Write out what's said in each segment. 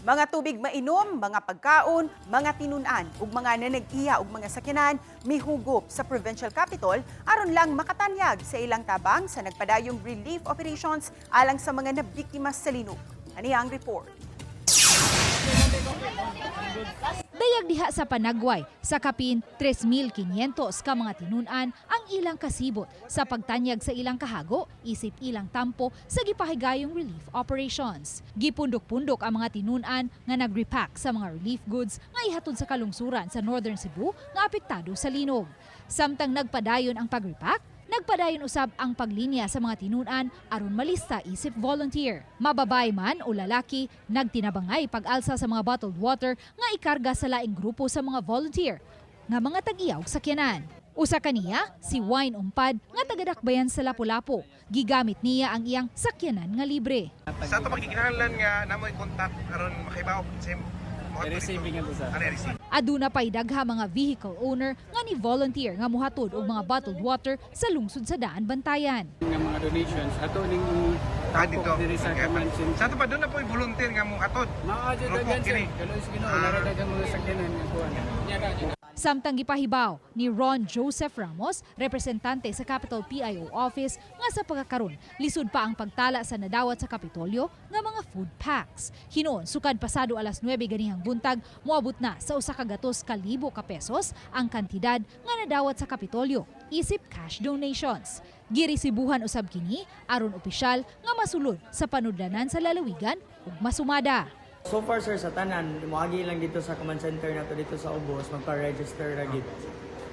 Mga tubig mainom, mga pagkaon, mga tinunan ug mga nanag-iya ug mga sakyanan mihugop sa provincial capital aron lang makatanyag sa ilang tabang sa nagpadayong relief operations alang sa mga nabiktima sa Linog. Ani ang report. Dayag diha sa Panagway, sa Kapin, 3,500 ka mga tinunan ang ilang kasibot sa pagtanyag sa ilang kahago, isip ilang tampo sa gipahigayong relief operations. Gipundok-pundok ang mga tinunan nga nag-repack sa mga relief goods nga ihatod sa kalungsuran sa Northern Cebu nga apektado sa Linog. Samtang nagpadayon ang pag-repack, nagpadayon usab ang paglinya sa mga tinunan aron malista isip volunteer. Mababay man o lalaki, nagtinabangay pag-alsa sa mga bottled water nga ikarga sa laing grupo sa mga volunteer nga mga tag-iyaw sakyanan. Usa kaniya si Wine Umpad nga tagadakbayan sa Lapu-Lapu. Gigamit niya ang iyang sakyanan nga libre. Sa ato pagkikinahanglan nga namoy kontak aron makibaw sa receiving ito sa. Aduna pay dagha mga vehicle owner nga ni volunteer nga mohatod og mga bottled water sa lungsod sa Daan Bantayan. Nga mga donations ato ning dito diri sa Kamansin. Sa ato pa doon na po volunteer nga mong atod. Maajo dagan sir. Kaloy Ginoo naradagan mga sakyanan nga kuan. Samtang gipahibaw ni Ron Joseph Ramos, representante sa Capital PIO Office, nga sa pagkakaroon, lisod pa ang pagtala sa nadawat sa Kapitolyo nga mga food packs. Hinoon, sukad pasado alas 9 ganihang buntag, moabot na sa 1,200,000 ka pesos ang kantidad nga nadawat sa Kapitolyo, isip cash donations. Girisibuhan usab kini aron opisyal nga masulod sa panudlanan sa lalawigan ug masumada. So far sir, sa tanan, moagi lang dito sa command center nato dito sa Ubos, magpa-register ra gid.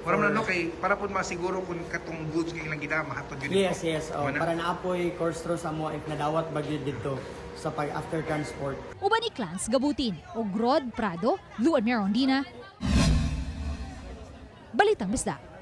Para man kay para pud masiguro kun katong goods nga ilang gidama hatod yun. Yes. Para naapoy course through sa mo if nadawat bagyo dito sa pag after transport. Uban ni Clans Gabutin o Grod Prado, Luan Merondina. Balitang Bisdak.